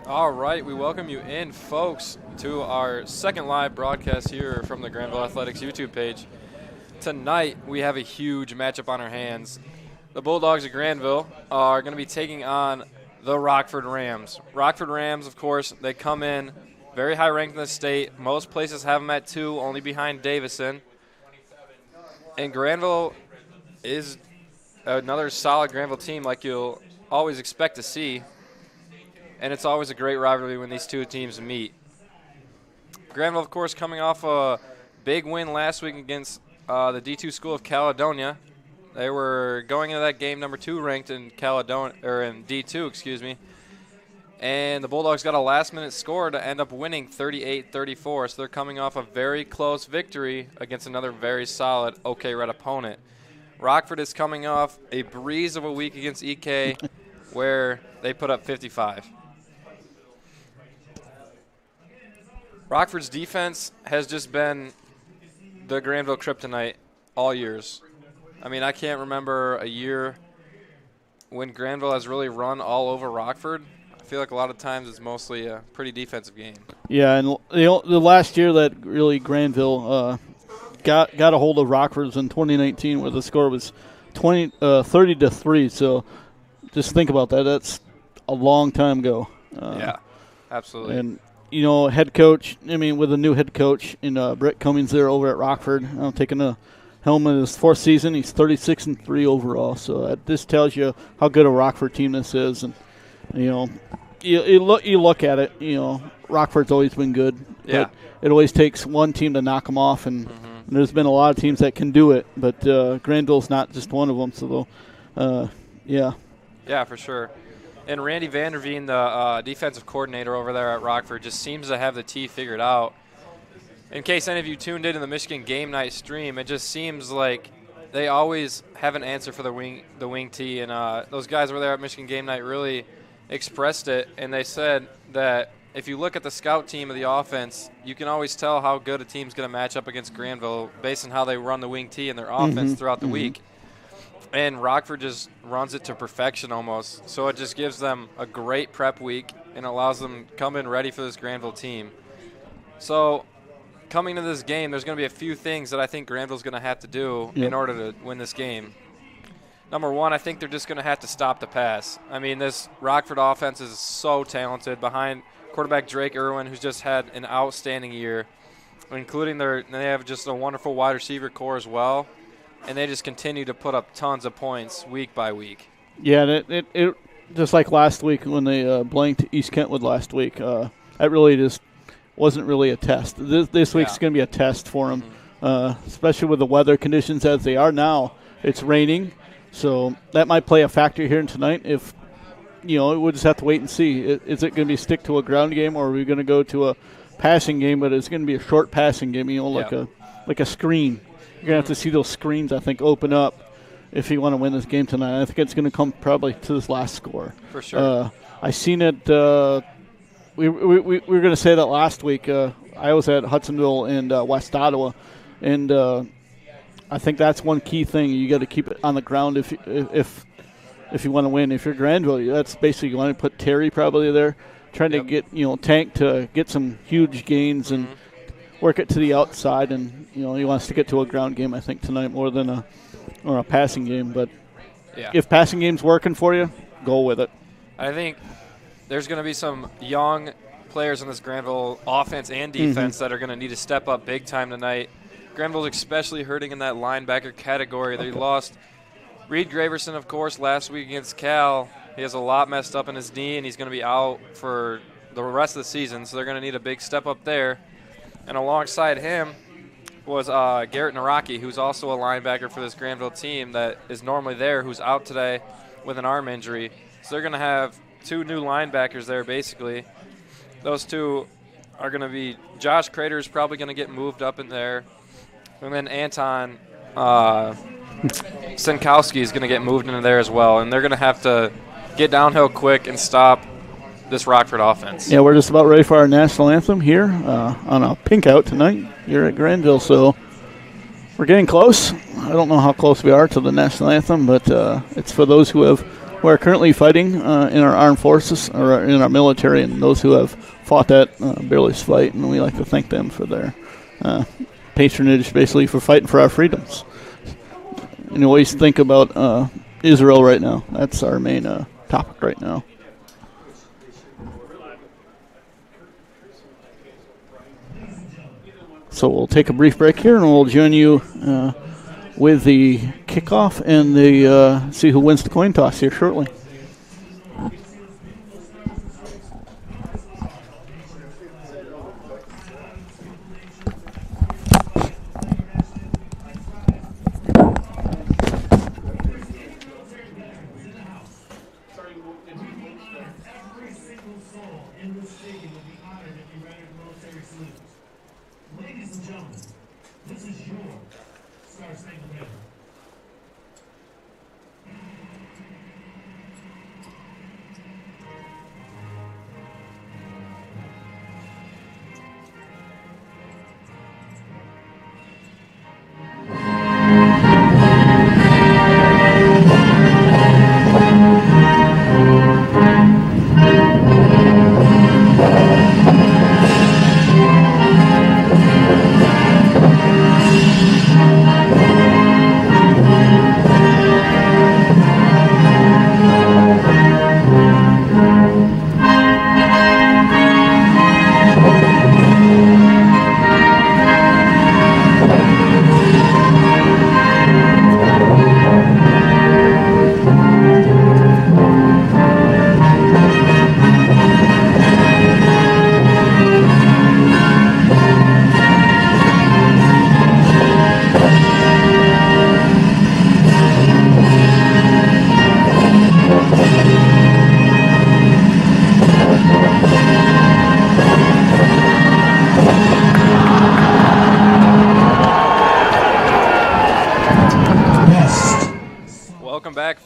All right, we welcome you in, folks, to our second live broadcast here from the Grandville Athletics YouTube page. Tonight, we have a huge matchup on our hands. The Bulldogs of Grandville are going to be taking on the Rockford Rams. Rockford Rams, of course, they come in very high ranked in the state. Most places have them at 2, only behind Davison. And Grandville is another solid Grandville team like you'll always expect to see. And it's always a great rivalry when these two teams meet. Grandville, of course, coming off a big win last week against the D2 School of Caledonia. They were going into that game number 2 ranked in Caledonia, or in D2, excuse me. And the Bulldogs got a last-minute score to end up winning 38-34. So they're coming off a very close victory against another very solid OK Red opponent. Rockford is coming off a breeze of a week against EK where they put up 55. Rockford's defense has just been the Grandville kryptonite all years. I mean, I can't remember a year when Grandville has really run all over Rockford. I feel like a lot of times it's mostly a pretty defensive game. Yeah, and the last year that really Grandville got a hold of Rockford was in 2019, where the score was 30-3. So just think about that. That's a long time ago. Yeah, absolutely. And head coach, with a new head coach in Brett Cummings there over at Rockford, taking the helm in his 4th season. He's 36-3 overall. So this tells you how good a Rockford team this is. And, you look at it, Rockford's always been good. Yeah. But it always takes one team to knock them off. And there's been a lot of teams that can do it. But Grandville's not just one of them. So, yeah. Yeah, for sure. And Randy Vanderveen, the defensive coordinator over there at Rockford, just seems to have the T figured out. In case any of you tuned into the Michigan Game Night stream, it just seems like they always have an answer for the wing T. And those guys over there at Michigan Game Night really expressed it. And they said that if you look at the scout team of the offense, you can always tell how good a team's going to match up against Grandville based on how they run the wing T and their offense throughout the week. And Rockford just runs it to perfection almost. So it just gives them a great prep week and allows them to come in ready for this Grandville team. So coming to this game, there's going to be a few things that I think Grandville's going to have to do in order to win this game. Number one, I think they're just going to have to stop the pass. I mean, this Rockford offense is so talented behind quarterback Drake Irwin, who's just had an outstanding year, including they have just a wonderful wide receiver core as well. And they just continue to put up tons of points week by week. Yeah, it just like last week when they blanked East Kentwood last week, that really just wasn't really a test. This week's going to be a test for them, especially with the weather conditions as they are now. It's raining, so that might play a factor here tonight. If we'll just have to wait and see. Is it going to be stick to a ground game, or are we going to go to a passing game? But it's going to be a short passing game, like a screen. You're going to have to see those screens, I think, open up if you want to win this game tonight. I think it's going to come probably to this last score. For sure. I seen it. We were going to say that last week. I was at Hudsonville and West Ottawa, and I think that's one key thing. You got to keep it on the ground if you want to win. If you're Grandville, that's basically you want to put Terry probably there, trying to get Tank to get some huge gains and work it to the outside, and you want to stick it to a ground game, I think, tonight more than a passing game. But if passing game's working for you, go with it. I think there's going to be some young players in this Grandville offense and defense that are going to need to step up big time tonight. Grandville's especially hurting in that linebacker category. They lost Reed Graverson, of course, last week against Cal. He has a lot messed up in his knee, and he's going to be out for the rest of the season, so they're going to need a big step up there. And alongside him was Garrett Naraki, who's also a linebacker for this Grandville team that is normally there, who's out today with an arm injury. So they're going to have 2 new linebackers there, basically. Those 2 are going to be Josh Crater is probably going to get moved up in there. And then Anton Senkowski is going to get moved into there as well. And they're going to have to get downhill quick and stop this Rockford offense. Yeah, we're just about ready for our national anthem here on a pink out tonight here at Grandville. So we're getting close. I don't know how close we are to the national anthem, but it's for those who have who are currently fighting in our armed forces or in our military, and those who have fought that fearless fight, and we like to thank them for their patronage, basically for fighting for our freedoms. And always think about Israel right now. That's our main topic right now. So we'll take a brief break here, and we'll join you with the kickoff and the see who wins the coin toss here shortly. Ladies and gentlemen, this is your Star-Spangled Banner.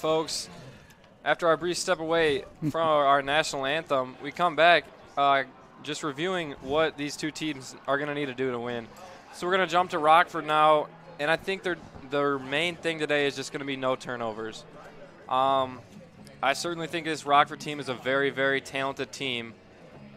Folks, after our brief step away from our national anthem, we come back just reviewing what these two teams are going to need to do to win. So we're going to jump to Rockford now, and I think their main thing today is just going to be no turnovers. I certainly think this Rockford team is a very, very talented team,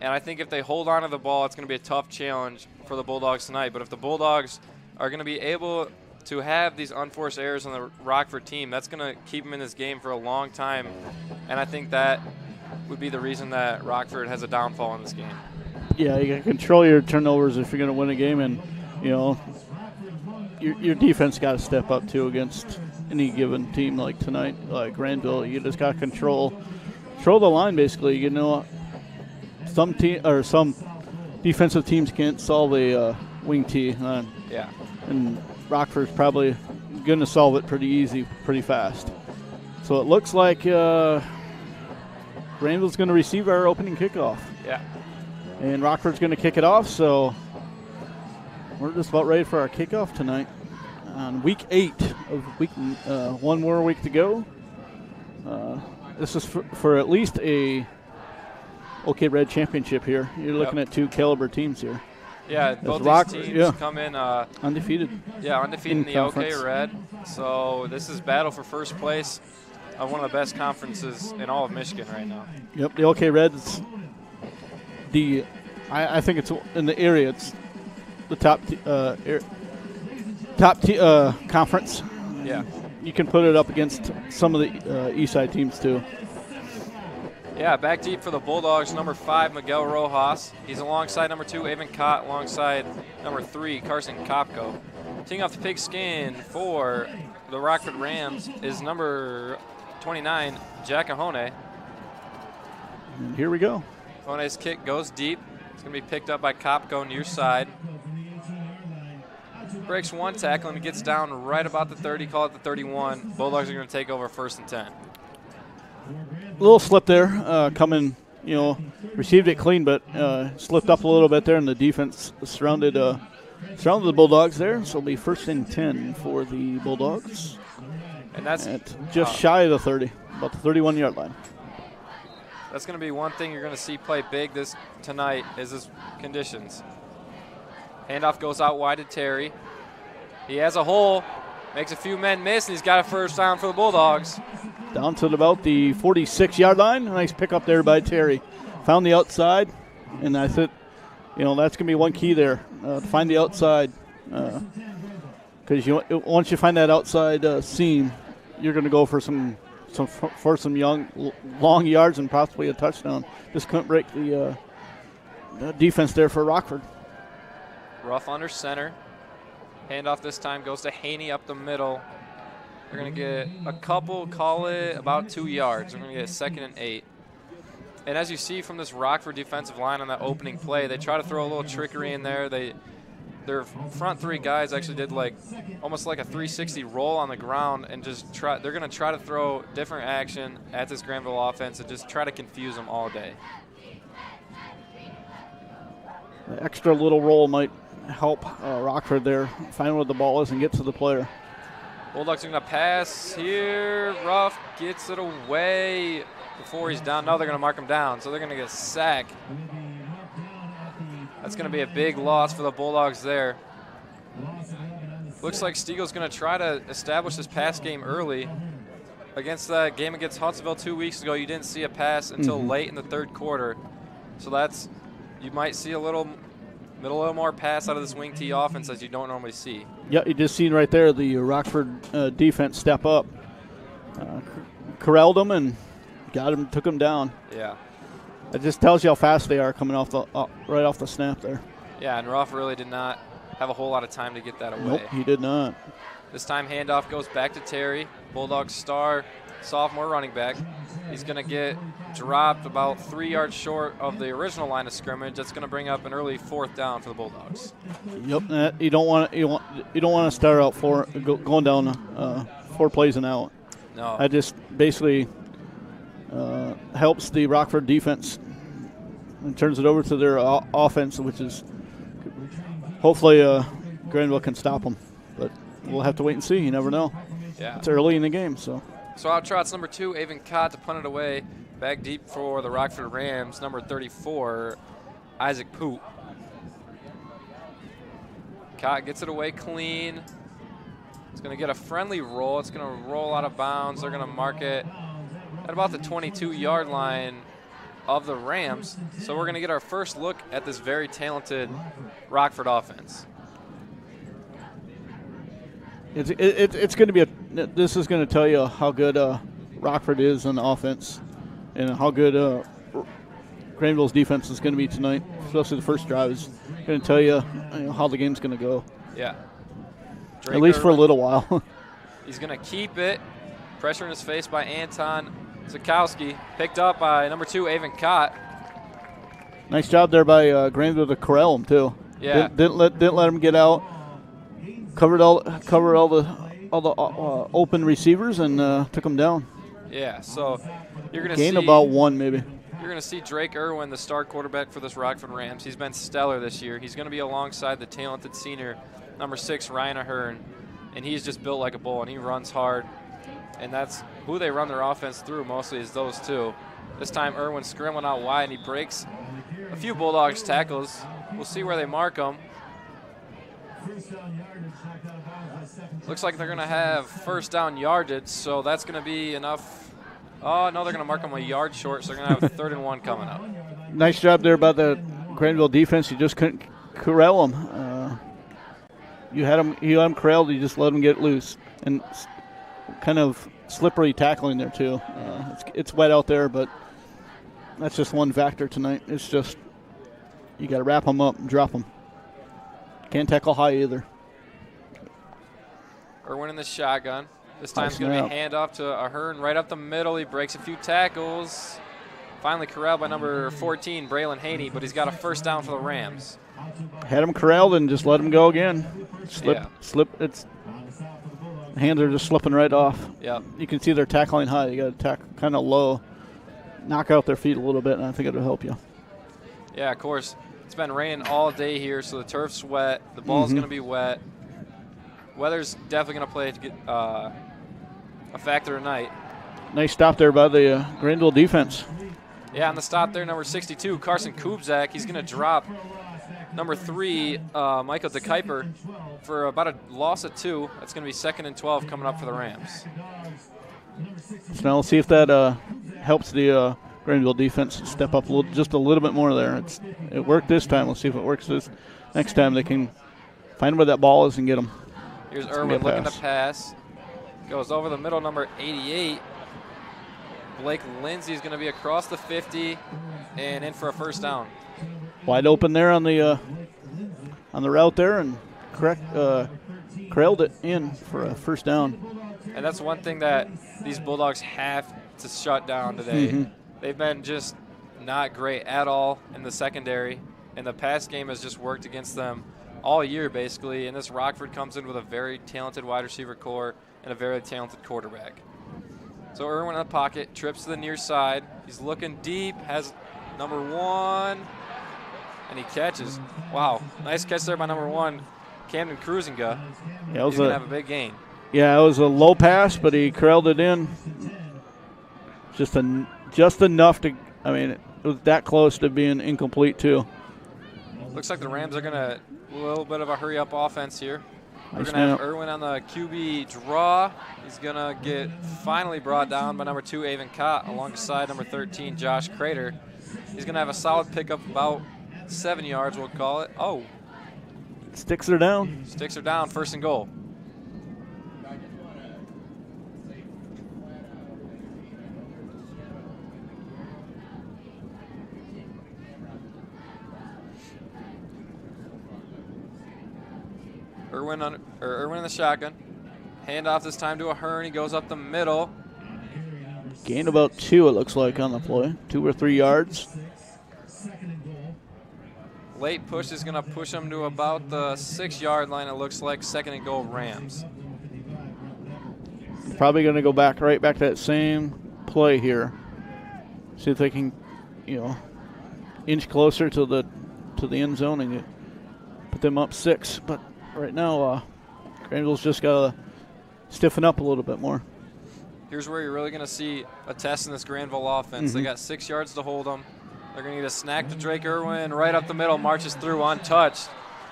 and I think if they hold on to the ball, it's going to be a tough challenge for the Bulldogs tonight. But if the Bulldogs are going to be able to have these unforced errors on the Rockford team, that's going to keep them in this game for a long time, and I think that would be the reason that Rockford has a downfall in this game. Yeah, you can control your turnovers if you're going to win a game, and you know your defense got to step up too against any given team like tonight, like Grandville. You just got to control the line basically. You know, some defensive teams can't solve a wing tee. Yeah, and Rockford's probably going to solve it pretty easy, pretty fast. So it looks like Grandville's going to receive our opening kickoff. Yeah. And Rockford's going to kick it off, so we're just about ready for our kickoff tonight on week 8 of week one more week to go. This is for at least a OK Red championship here. You're looking at two caliber teams here. Yeah, both these teams come in undefeated. Yeah, undefeated in the OK Red. So this is battle for first place of one of the best conferences in all of Michigan right now. Yep, the OK Reds. I think it's in the area. It's the top conference. Yeah, you can put it up against some of the East Side teams too. Yeah, back deep for the Bulldogs, number 5, Miguel Rojas. He's alongside number 2, Avon Cott, alongside number 3, Carson Kopko. Teeing off the pigskin for the Rockford Rams is number 29, Jack Ahone. And here we go. Ahone's kick goes deep. It's going to be picked up by Kopko near side. Breaks one tackle and gets down right about the 30, call it the 31. Bulldogs are going to take over 1st and 10. A little slip there, coming, received it clean, but slipped up a little bit there, and the defense surrounded the Bulldogs there. So it'll be 1st and 10 for the Bulldogs. And that's just shy of the 30, about the 31-yard line. That's going to be one thing you're going to see play big tonight is this conditions. Handoff goes out wide to Terry. He has a hole, makes a few men miss, and he's got a 1st down for the Bulldogs. down to about the 46-yard line. Nice pick up there by Terry. Found the outside, and I said, that's going to be one key there, to find the outside. Because once you find that outside seam, you're going to go for some long yards and possibly a touchdown. Just couldn't break the defense there for Rockford. Rough under center. Handoff this time goes to Haney up the middle. They're going to get a couple, call it about 2 yards. They're going to get a 2nd and 8. And as you see from this Rockford defensive line on that opening play, they try to throw a little trickery in there. Their front 3 guys actually did almost like a 360 roll on the ground and they're going to try to throw different action at this Grandville offense and just try to confuse them all day. The extra little roll might help Rockford there find where the ball is and get to the player. Bulldogs are going to pass here. Ruff gets it away before he's down. No, they're going to mark him down, so they're going to get a sack. That's going to be a big loss for the Bulldogs there. Looks like Stiegel's going to try to establish this pass game early. Against that game against Huntsville 2 weeks ago, you didn't see a pass until late in the 3rd quarter. So you might see a little more pass out of this wing T offense as you don't normally see. Yeah, you just seen right there the Rockford defense step up. Corralled them and took them down. Yeah. It just tells you how fast they are coming off right off the snap there. Yeah, and Ruff really did not have a whole lot of time to get that away. Nope, he did not. This time handoff goes back to Terry, Bulldog star, sophomore running back. He's going to get dropped about 3 yards short of the original line of scrimmage. That's going to bring up an early 4th down for the Bulldogs. Yep, you don't want to start out going down 4 plays and out. No. That just basically helps the Rockford defense and turns it over to their offense, which is hopefully Grandville can stop them. But we'll have to wait and see. You never know. Yeah. It's early in the game, so. So out trots number 2, Avon Cott to punt it away. Back deep for the Rockford Rams, number 34, Isaac Poot. Cott gets it away clean. It's going to get a friendly roll. It's going to roll out of bounds. They're going to mark it at about the 22-yard line of the Rams. So we're going to get our first look at this very talented Rockford offense. It's going to be this is going to tell you how good Rockford is on offense and how good Grandville's defense is going to be tonight, especially the first drive is going to tell you, how the game's going to go. Yeah. At least for a little while. He's going to keep it. Pressure in his face by Anton Zakowski. Picked up by number 2, Avon Cott. Nice job there by Grandville to corral him too. Yeah. Didn't let him get out. Covered all the open receivers and took them down. Yeah. So you're going to see gained about 1 maybe. You're going to see Drake Irwin, the star quarterback for this Rockford Rams. He's been stellar this year. He's going to be alongside the talented senior, number 6, Ryan Ahern, and he's just built like a bull, and he runs hard. And that's who they run their offense through mostly is those two. This time Irwin scrambling out wide, and he breaks a few Bulldogs tackles. We'll see where they mark them. Looks like they're going to have first down yardage, so that's going to be enough. Oh, no, they're going to mark them a yard short, so they're going to have 3rd and 1 coming up. Nice job there by the Grandville defense. You just couldn't corral them. You had them corralled, you just let them get loose. And kind of slippery tackling there, too. It's wet out there, but that's just one factor tonight. It's just you got to wrap them up and drop them. Can't tackle high either. Irwin in the shotgun. This time it's going to be a handoff to Ahern right up the middle. He breaks a few tackles. Finally corralled by number 14, Braylon Haney, but he's got a first down for the Rams. Had him corralled and just let him go again. Slip. Hands are just slipping right off. Yeah. You can see they're tackling high. You got to tackle kind of low, knock out their feet a little bit, and I think it'll help you. Yeah, of course. It's been raining all day here, so the turf's wet. The ball's going to be wet. Weather's definitely going to play a factor tonight. Nice stop there by the Grandville defense. Yeah, on the stop there, number 62, Carson Kubzak. He's going to drop number 3, Michael DeKuyper, for about a loss of 2. That's going to be 2nd and 12 coming up for the Rams. So now let's see if that helps the Grandville defense step up just a little bit more there. It worked this time. Let's see if it works this next time. They can find where that ball is and get them. Here's Irwin looking to pass. Goes over the middle, number 88. Blake Lindsay is going to be across the 50 and in for a first down. Wide open there on the route there, and trailed it in for a first down. And that's one thing that these Bulldogs have to shut down today. Mm-hmm. They've been just not great at all in the secondary, and the pass game has just worked against them all year, basically. And this Rockford comes in with a very talented wide receiver core and a very talented quarterback. So Irwin in the pocket, trips to the near side. He's looking deep, has number 1, and he catches. Wow, nice catch there by number 1, Camden Cruisinga. Yeah, he's going to have a big gain. Yeah, it was a low pass, but he curled it in just enough to, I mean, it was that close to being incomplete, too. Looks like the Rams are going to a little bit of a hurry-up offense here. We're Nice going to have Irwin on the QB draw. He's going to get finally brought down by number 2, Avon Cott, alongside number 13, Josh Crater. He's going to have a solid pickup, about 7 yards, we'll call it. Oh. Sticks are down. Sticks are down, 1st and goal. Irwin in the shotgun. Handoff this time to Ahern. He goes up the middle. Gained about 2, it looks like, on the play. 2 or 3 yards. Late push is going to push him to about the 6-yard line, it looks like. 2nd and goal, Rams. Probably going to go right back to that same play here. See if they can, inch closer to the end zone and put them up 6. But right now, Grandville's just got to stiffen up a little bit more. Here's where you're really going to see a test in this Grandville offense. Mm-hmm. They got 6 yards to hold them. They're going to need a snack to Drake Irwin right up the middle, marches through untouched.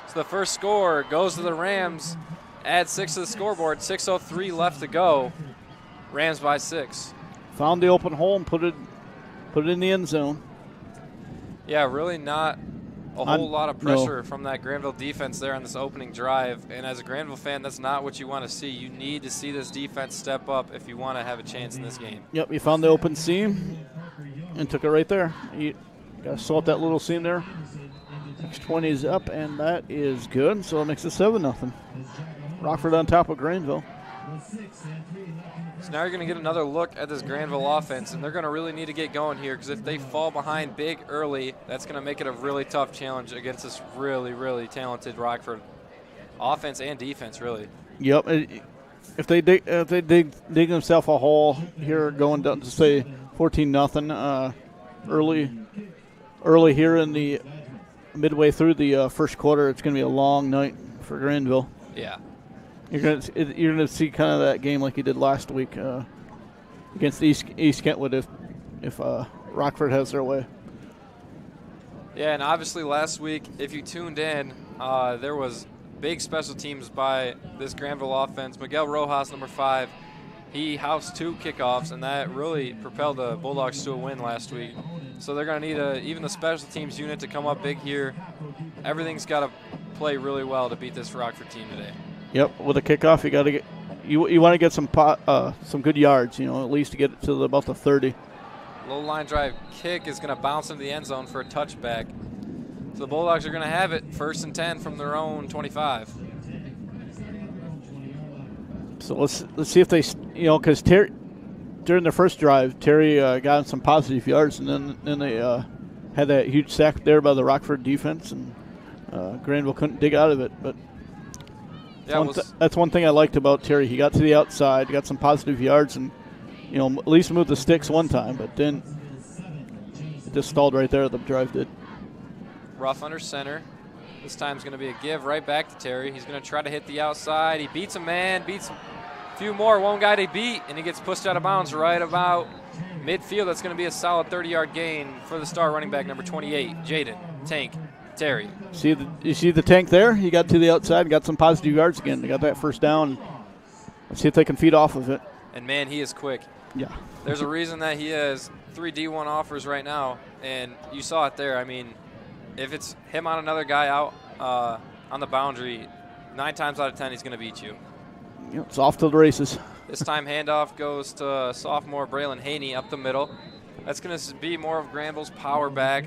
So the first score goes to the Rams. Add 6 to the scoreboard. 6:03 left to go. Rams by 6. Found the open hole and put it in the end zone. Yeah, really not a whole lot of pressure from that Grandville defense there on this opening drive. And as a Grandville fan, that's not what you want to see. You need to see this defense step up if you want to have a chance in this game. Yep, you found the open seam and took it right there. You got to salt that little seam there. Next 20 is up, and that is good. So it makes it 7-0. Rockford on top of Grandville. So now you're going to get another look at this Grandville offense, and they're going to really need to get going here because if they fall behind big early, that's going to make it a really tough challenge against this really, really talented Rockford offense and defense, really. Yep. If they dig themselves a hole here, going down to say 14-0 early here in the midway through the first quarter, it's going to be a long night for Grandville. Yeah. You're gonna see kind of that game like you did last week against East Kentwood if Rockford has their way. Yeah, and obviously last week, if you tuned in, there was big special teams by this Grandville offense. Miguel Rojas, number 5, he housed 2 kickoffs, and that really propelled the Bulldogs to a win last week. So they're going to need even the special teams unit to come up big here. Everything's got to play really well to beat this Rockford team today. Yep, with a kickoff, you got to get you want to get some good yards, at least to get it to about the 30. Low line drive kick is going to bounce into the end zone for a touchback. So the Bulldogs are going to have it 1st and 10 from their own 25. So let's see if they, because during the first drive, Terry got some positive yards, and then they had that huge sack there by the Rockford defense, and Grandville couldn't dig out of it. But yeah, that's one thing I liked about Terry. He got to the outside, got some positive yards, and at least moved the sticks one time. But then it just stalled right there. The drive did. Rough under center. This time's going to be a give right back to Terry. He's going to try to hit the outside. He beats a man, beats a few more. One guy to beat, and he gets pushed out of bounds right about midfield. That's going to be a solid 30-yard gain for the star running back, number 28, Jaden Tank Terry. You see the Tank there? He got to the outside and got some positive yards again. They got that first down. Let's see if they can feed off of it. And, man, he is quick. Yeah. There's a reason that he has 3 D1 offers right now, and you saw it there. I mean, if it's him on another guy out on the boundary, 9 times out of 10 he's going to beat you. It's off to the races. This time handoff goes to sophomore Braylon Haney up the middle. That's going to be more of Grandville's power back.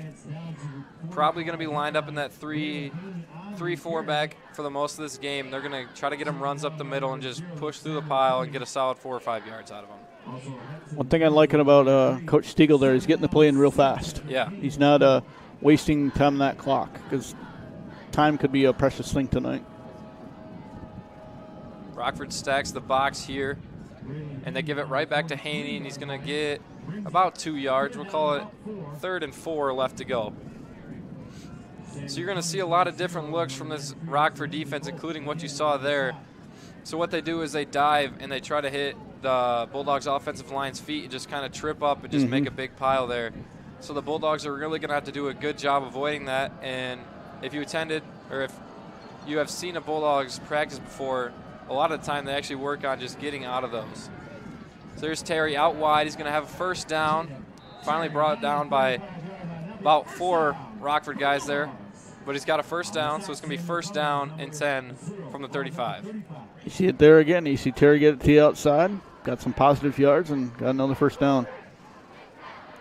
Probably going to be lined up in that 3-4 back for the most of this game. They're going to try to get him runs up the middle and just push through the pile and get a solid 4 or 5 yards out of him. One thing I'm liking about Coach Stiegel there, he's getting the play in real fast. Yeah. He's not wasting time on that clock because time could be a precious thing tonight. Rockford stacks the box here, and they give it right back to Haney, and he's going to get about 2 yards. We'll call it 3rd and 4 left to go. So you're going to see a lot of different looks from this Rockford defense, including what you saw there. So what they do is they dive, and they try to hit the Bulldogs' offensive line's feet and just kind of trip up and just make a big pile there. So the Bulldogs are really going to have to do a good job avoiding that. And if you attended or if you have seen a Bulldogs practice before, a lot of the time they actually work on just getting out of those. So there's Terry out wide. He's going to have a first down. Finally brought down by about 4 Rockford guys there. But he's got a first down, so it's going to be first down and 10 from the 35. You see it there again. You see Terry get it to the outside. Got some positive yards and got another first down.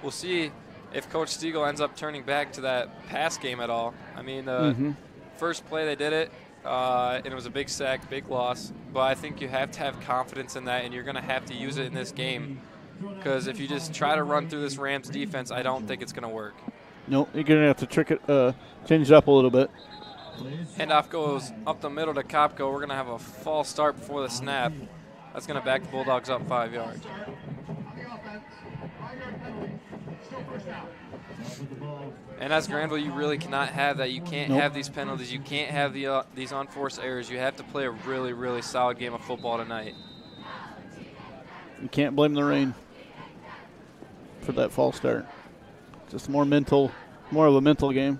We'll see if Coach Stiegel ends up turning back to that pass game at all. I mean, first play they did it, and it was a big sack, big loss. But I think you have to have confidence in that, and you're going to have to use it in this game. Because if you just try to run through this Rams defense, I don't think it's going to work. Nope, you're going to have to change it up a little bit. Handoff goes up the middle to Kopko. We're going to have a false start before the snap. That's going to back the Bulldogs up 5 yards. And as Grandville, you really cannot have that. You can't have these penalties. You can't have these unforced errors. You have to play a really, really solid game of football tonight. You can't blame the rain for that false start. Just more of a mental game.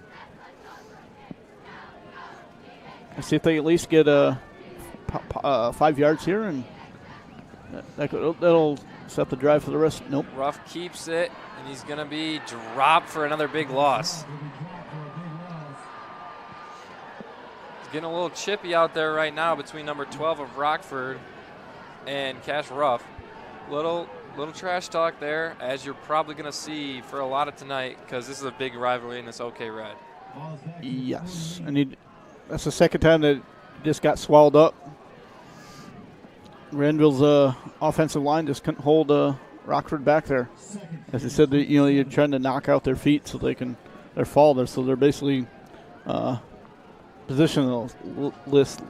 I see if they at least get 5 yards here, and that'll set the drive for the rest. Nope. Ruff keeps it, and he's going to be dropped for another big loss. He's getting a little chippy out there right now between number 12 of Rockford and Cash Ruff. Little trash talk there, as you're probably going to see for a lot of tonight, because this is a big rivalry and it's OK Red. Yes, and that's the second time that just got swallowed up. Grandville's offensive line just couldn't hold Rockford back there. As I said, you're trying to knock out their feet so they can fall there. So they're basically positional list.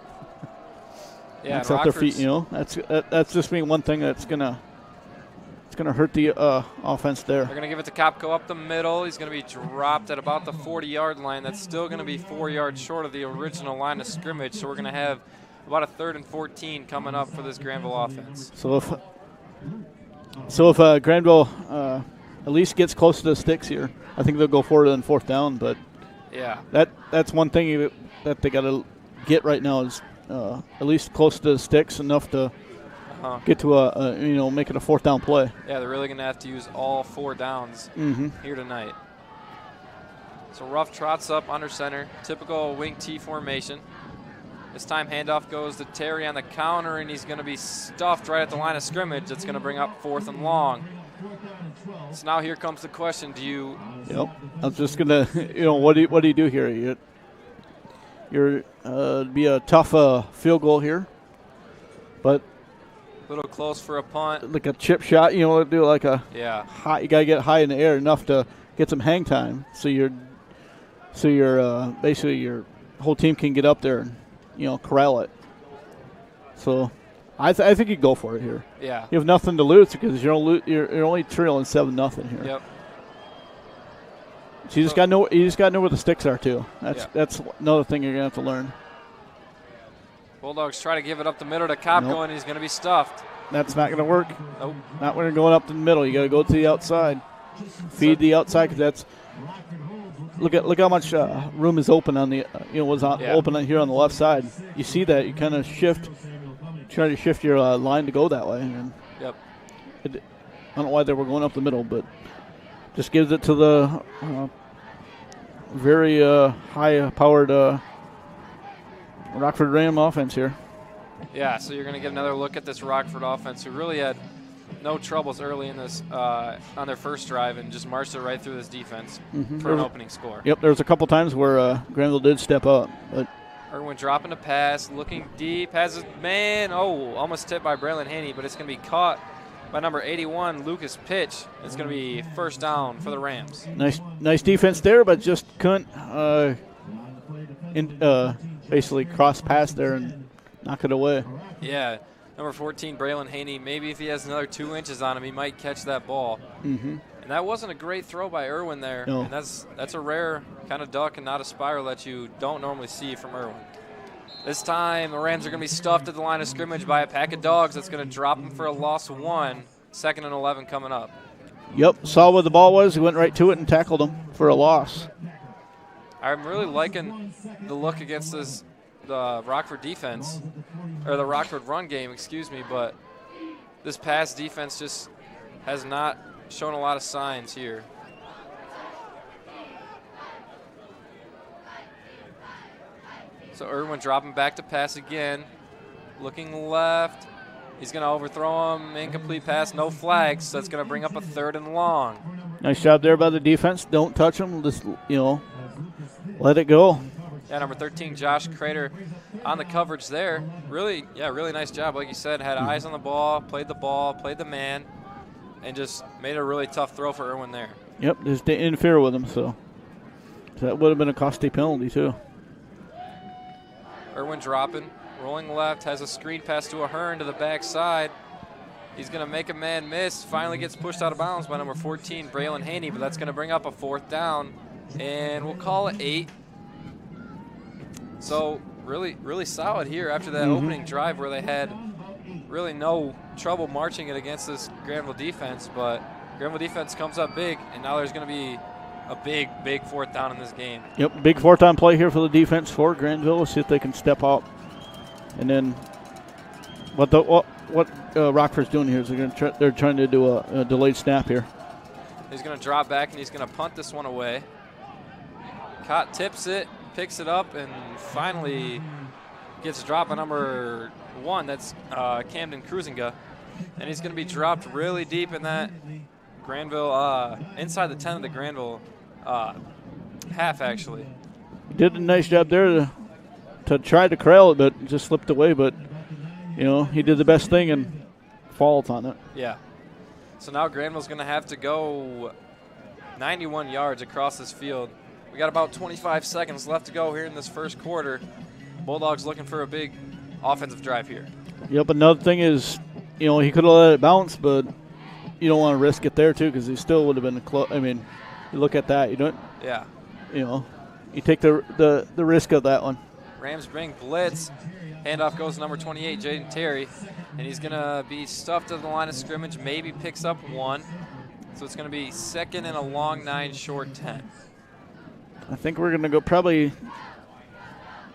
Yeah, knocks out their feet. That's just being one thing that's gonna hurt the offense there. They're gonna give it to Kopko up the middle. He's gonna be dropped at about the 40-yard line. That's still gonna be 4 yards short of the original line of scrimmage. So we're gonna have about a 3rd and 14 coming up for this Grandville offense. So if Grandville at least gets close to the sticks here, I think they'll go for it on 4th down. But yeah, that's one thing that they got to get right now is at least close to the sticks enough to get to make it a 4th down play. Yeah, they're really gonna have to use all 4 downs here tonight. So Ruff trots up under center, typical wing T formation. This time handoff goes to Terry on the counter, and he's going to be stuffed right at the line of scrimmage. That's going to bring up 4th and long. So now here comes the question: do you? Yep. I was just going to, what do you do here? It'd be a tough field goal here, but a little close for a punt, like a chip shot. Do like a high. You got to get high in the air enough to get some hang time, so you're basically your whole team can get up there and corral it. So I think you go for it here. Yeah. You have nothing to lose because you're only trailing 7-0 here. Yep. So you just got to know where the sticks are too. That's another thing you're gonna have to learn. Bulldogs try to give it up the middle to Kopko, and he's gonna be stuffed. That's not gonna work. Nope. Not when you're going up the middle. You got to go to the outside. Feed the outside because that's. Look how much room is open on the open here on the left side. You see that you kind of try to shift your line to go that way. And yep. don't know why they were going up the middle, but just gives it to the very high-powered Rockford Ram offense here. Yeah, so you're going to get another look at this Rockford offense, who really had no troubles early in this on their first drive and just marched it right through this defense for an opening score. Yep, there was a couple times where Grandville did step up. But Irwin dropping a pass, looking deep, has his man. Oh, almost tipped by Braylon Haney, but it's going to be caught by number 81, Lucas Pitch. It's going to be first down for the Rams. Nice defense there, but just couldn't basically cross past there and knock it away. Yeah, number 14, Braylon Haney, maybe if he has another 2 inches on him, he might catch that ball. And that wasn't a great throw by Irwin there. No. And that's a rare kind of duck and not a spiral that you don't normally see from Irwin. This time, the Rams are going to be stuffed at the line of scrimmage by a pack of dogs that's going to drop them for a loss of 1. 2nd and 11 coming up. Yep, saw where the ball was. He went right to it and tackled him for a loss. I'm really liking the look against the Rockford defense, or the Rockford run game, excuse me, but this pass defense just has not shown a lot of signs here. So Irwin dropping back to pass again, looking left. He's going to overthrow him, incomplete pass, no flags, so that's going to bring up a 3rd and long. Nice job there by the defense. Don't touch him. Just, let it go. Yeah, number 13, Josh Crater on the coverage there. Really nice job. Like you said, had eyes on the ball, played the man, and just made a really tough throw for Irwin there. Yep, just didn't interfere with him, so that would have been a costly penalty too. Irwin dropping, rolling left, has a screen pass to Ahern to the backside. He's going to make a man miss. Finally gets pushed out of bounds by number 14, Braylon Haney, but that's going to bring up a 4th down, and we'll call it 8. So really solid here after that opening drive where they had really no trouble marching it against this Grandville defense, but Grandville defense comes up big, and now there's going to be a big 4th down in this game. Yep, big 4th down play here for the defense for Grandville. See if they can step up. And then what Rockford's doing here is they're trying to do a delayed snap here. He's going to drop back, and he's going to punt this one away. Cott tips it, picks it up, and finally gets dropped by number 1. That's Camden Cruisinga. And he's going to be dropped really deep in that Grandville, inside the 10 of the Grandville half, actually. Did a nice job there to try to corral it, but just slipped away. But, he did the best thing and falls on it. Yeah. So now Grandville's going to have to go 91 yards across this field. We got about 25 seconds left to go here in this first quarter. Bulldogs looking for a big offensive drive here. Yep, another thing is, he could have let it bounce, but you don't want to risk it there, too, because he still would have been close. I mean, you look at that. You don't. Yeah. You take the risk of that one. Rams bring blitz. Handoff goes to number 28, Jaden Terry, and he's going to be stuffed to the line of scrimmage, maybe picks up 1. So it's going to be 2nd and a long 9, short 10. I think we're going to go probably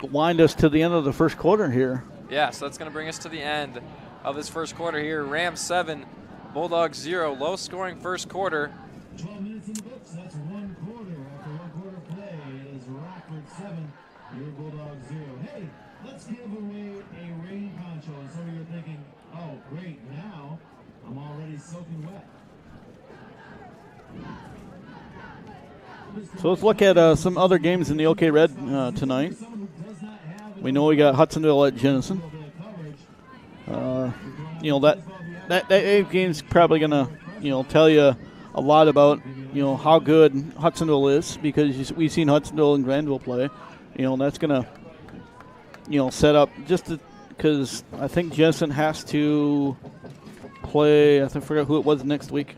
wind us to the end of the first quarter here. Yeah, so that's going to bring us to the end of this first quarter here. Rams 7, Bulldogs 0. Low-scoring first quarter. 12 minutes in the books. That's 1 quarter. After 1 quarter play, it is Rockford 7, your Bulldogs 0. Hey, let's give away a rain poncho. And some of you are thinking, oh, great, now I'm already soaking wet. So let's look at some other games in the OK Red tonight. We know we got Hudsonville at Jenison. That game's probably gonna tell you a lot about how good Hudsonville is, because we've seen Hudsonville and Grandville play. That's gonna set up just because I think Jenison has to play. I forgot who it was next week.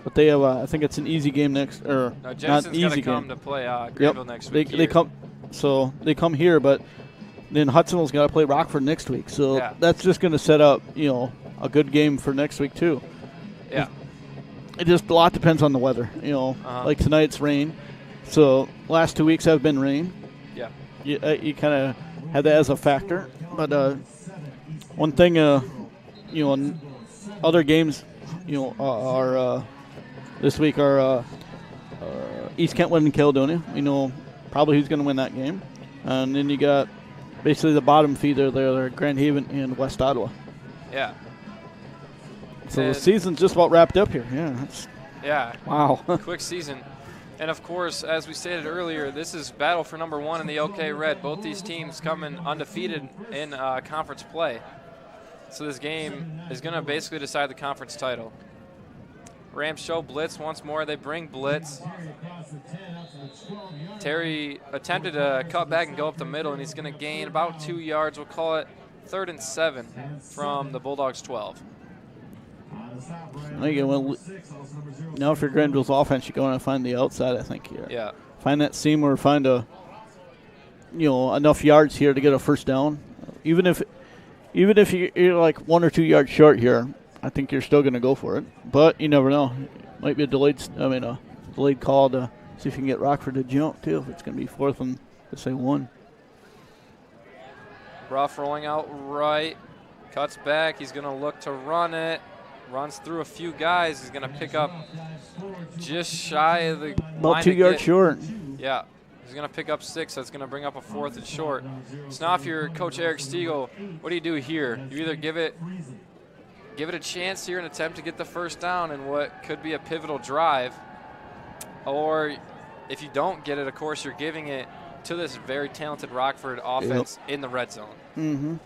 But they have, I think it's an easy game next, or no, not easy got to game. come to play Grandville next week. They come here, but then Hudsonville's got to play Rockford next week. So that's just going to set up, a good game for next week too. Yeah. It just a lot depends on the weather. Like tonight's rain, so last 2 weeks have been rain. Yeah. You kind of had that as a factor, but one thing, in other games. this week our East Kentwood and Caledonia. We know probably who's going to win that game. And then you got basically the bottom feeder there, Grand Haven and West Ottawa. Yeah. So the season's just about wrapped up here. Yeah. Wow. Quick season. And, of course, as we stated earlier, this is battle for number 1 in the OK Red. Both these teams coming undefeated in conference play. So this game is going to basically decide the conference title. Rams show blitz once more. They bring blitz. Terry attempted to cut back and go up the middle, and he's going to gain about 2 yards. We'll call it 3rd and 7 from the Bulldogs' 12. Now for Grandville's offense, you're going to find the outside, I think, here. Yeah. Find that seam or find enough yards here to get a first down. Even if you're like 1 or 2 yards short here, I think you're still going to go for it. But you never know. Might be a delayed call to see if you can get Rockford to jump too. If it's going to be 4th and let's say 1. Ruff rolling out right, cuts back. He's going to look to run it. Runs through a few guys. He's going to pick up just shy of the about 2 yards short. Yeah. He's going to pick up 6. That's going to bring up a 4th and short. So now if you're Coach Eric Stiegel, what do you do here? You either give it a chance here and attempt to get the first down in what could be a pivotal drive, or if you don't get it, of course, you're giving it to this very talented Rockford offense in the red zone. Mm-hmm.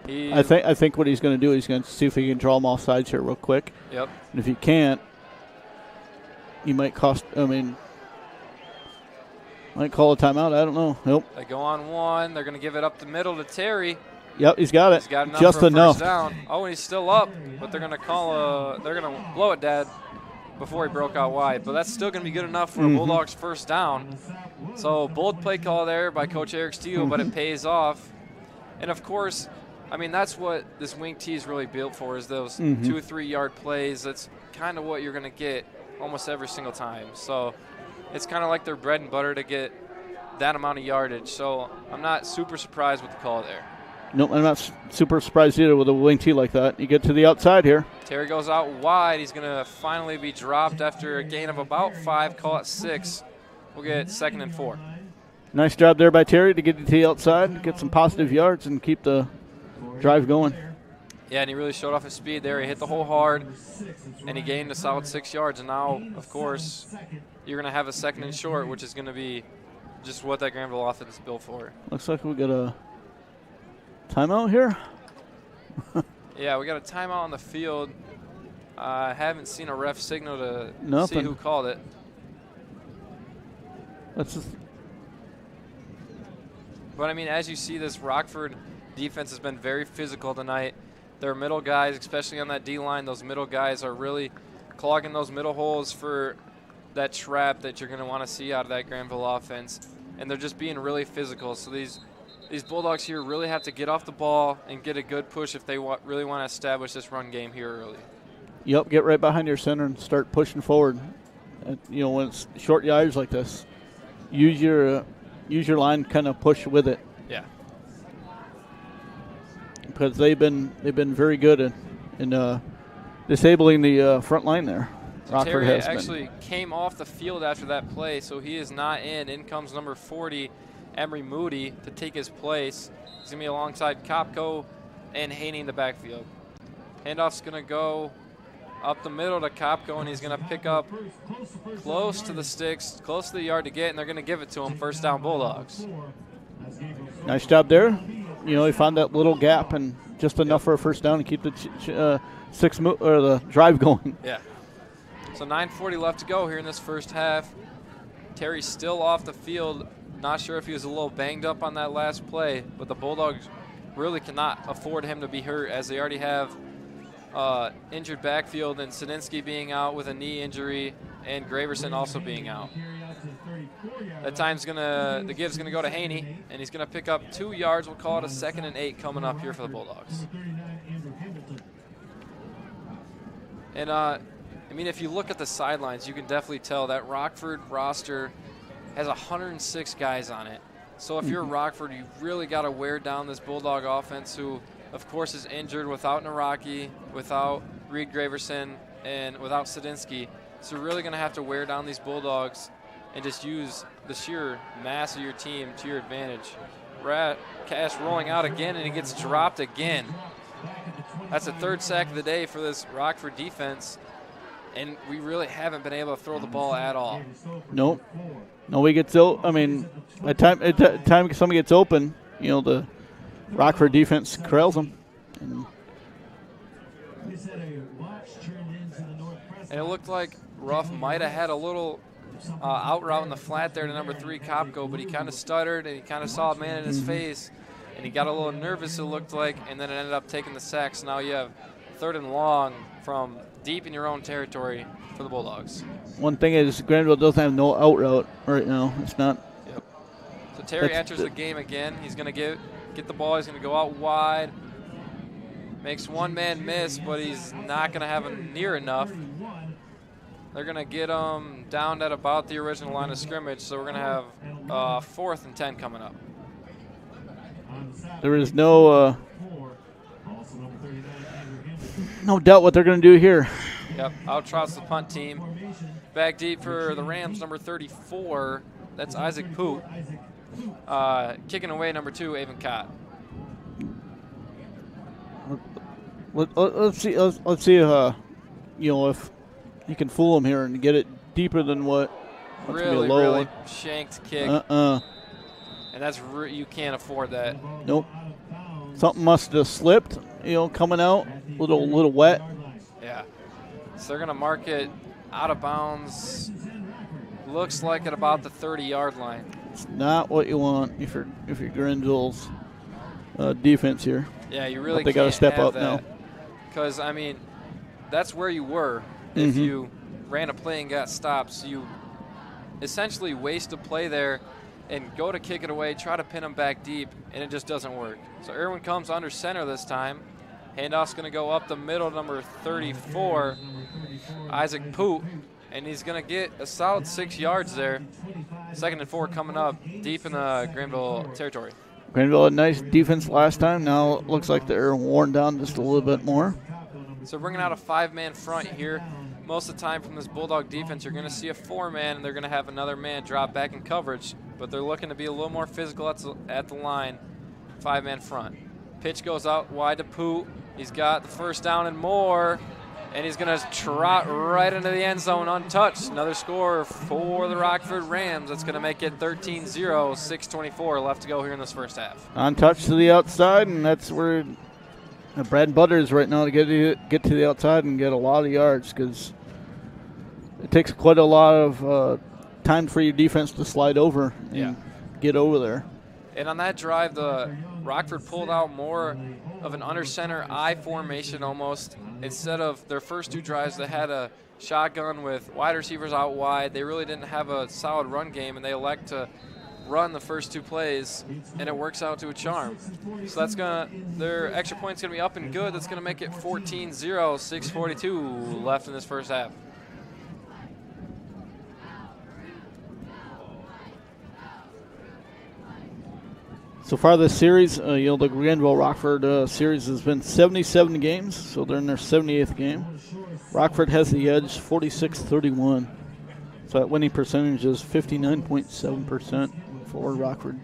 I think what he's going to do, he's going to see if he can draw them off sides here real quick. Yep. And if he can't, he might call a timeout. I don't know. Nope. They go on 1. They're going to give it up the middle to Terry. Yep, he's got it. He's got enough just for a enough. First down. Oh, and he's still up, but they're going to blow it dead before he broke out wide. But that's still going to be good enough for a Bulldogs first down. So bold play call there by Coach Eric Steele, but it pays off. And of course, I mean, that's what this wing tee is really built for, is those 2 or 3 yard plays. That's kind of what you're going to get almost every single time. So it's kind of like their bread and butter to get that amount of yardage. So I'm not super surprised with the call there. Nope, I'm not super surprised either with a wing tee like that. You get to the outside here. Terry goes out wide. He's going to finally be dropped after a gain of about 5, call it 6. We'll get 2nd and 4. Nice job there by Terry to get to the outside, get some positive yards, and keep the drive going. Yeah, and he really showed off his speed there. He hit the hole hard, and he gained a solid 6 yards. And now, of course, you're going to have a 2nd and short, which is going to be just what that Grandville offense is built for. Looks like we got a timeout here. Yeah, we got a timeout on the field. I haven't seen a ref signal to see who called it. But, I mean, as you see, this Rockford defense has been very physical tonight. Their middle guys, especially on that D-line, those middle guys are really clogging those middle holes for that trap that you're going to want to see out of that Grandville offense. And they're just being really physical. So these Bulldogs here really have to get off the ball and get a good push if they really want to establish this run game here early. Yep, get right behind your center and start pushing forward. When it's short yards like this, use your line, kind of push with it. Yeah. Because they've been very good in disabling the front line there. So Rockford Terry has actually came off the field after that play, so he is not in. In comes number 40, Emery Moody, to take his place. He's going to be alongside Kopko and Haney in the backfield. Handoff's going to go up the middle to Kopko, and he's going to pick up close to the sticks, close to the yard to get, and they're going to give it to him. First down, Bulldogs. Nice job there. He found that little gap and just enough for a first down to keep the the drive going. Yeah. So 9:40 left to go here in this first half. Terry's still off the field. Not sure if he was a little banged up on that last play, but the Bulldogs really cannot afford him to be hurt, as they already have injured backfield, and Sadinsky being out with a knee injury, and Graverson also being out. That time's the give's gonna go to Haney, and he's gonna pick up 2 yards. We'll call it a 2nd and 8 coming up here for the Bulldogs. And if you look at the sidelines, you can definitely tell that Rockford roster has 106 guys on it. So if you're Rockford, you really got to wear down this Bulldog offense, who, of course, is injured, without Naraki, without Reed Graverson, and without Sadinsky. So you're really going to have to wear down these Bulldogs and just use the sheer mass of your team to your advantage. Cash rolling out again, and he gets dropped again. That's the third sack of the day for this Rockford defense, and we really haven't been able to throw the ball at all. Nope. Nobody gets out. I mean, at time somebody gets open, the Rockford defense corrals them. And it looked like Ruff might have had a little out route in the flat there to number 3, Kopko, but he kind of stuttered, and he kind of saw a man in his face, and he got a little nervous, it looked like, and then it ended up taking the sack. So now you have 3rd and long from deep in your own territory for the Bulldogs. One thing is Grandville doesn't have no out route right now. It's not. Yep. So Terry enters the game again. He's going to get the ball. He's going to go out wide. Makes one man miss, but he's not going to have him near enough. They're going to get him down at about the original line of scrimmage, so we're going to have 4th and 10 coming up. There is no doubt what they're going to do here. Yep, out trots the punt team. Back deep for the Rams, number 34. That's Isaac Poot. Kicking away, number 2, Avon Cott. Let's see. Let's see. If you can fool him here and get it deeper than what. Really shanked kick. And that's you can't afford that. Nope. Something must have slipped. Coming out a little wet. Yeah. So they're gonna mark it out of bounds. Looks like at about the 30-yard line. It's not what you want if you're Grandville's defense here. Yeah, you really they got to step up now. Because I mean, that's where you were if you ran a play and got stopped. So you essentially waste a play there and go to kick it away, try to pin him back deep, and it just doesn't work. So Irwin comes under center this time. Handoff's going to go up the middle, number 34, Isaac Poot, and he's going to get a solid 6 yards there. 2nd and 4 coming up deep in the Grandville territory. Grandville had nice defense last time. Now it looks like they're worn down just a little bit more. So bringing out a 5-man front here. Most of the time from this Bulldog defense, you're going to see a 4-man, and they're going to have another man drop back in coverage, but they're looking to be a little more physical at the line. 5-man front. Pitch goes out wide to Poot. He's got the first down and more, and he's going to trot right into the end zone untouched. Another score for the Rockford Rams. That's going to make it 13-0, 6:24 left to go here in this first half. Untouched to the outside, and that's where Brad Butters right now to get to the outside and get a lot of yards, because it takes quite a lot of time for your defense to slide over and get over there. And on that drive, the Rockford pulled out more of an under center I formation almost. Instead of their first 2 drives, they had a shotgun with wide receivers out wide. They really didn't have a solid run game, and they elect to run the first 2 plays, and it works out to a charm. So that's their extra point's gonna be up and good. That's gonna make it 14-0, 6:42 left in this first half. So far this series, the Grandville-Rockford series has been 77 games, so they're in their 78th game. Rockford has the edge, 46-31. So that winning percentage is 59.7% for Rockford.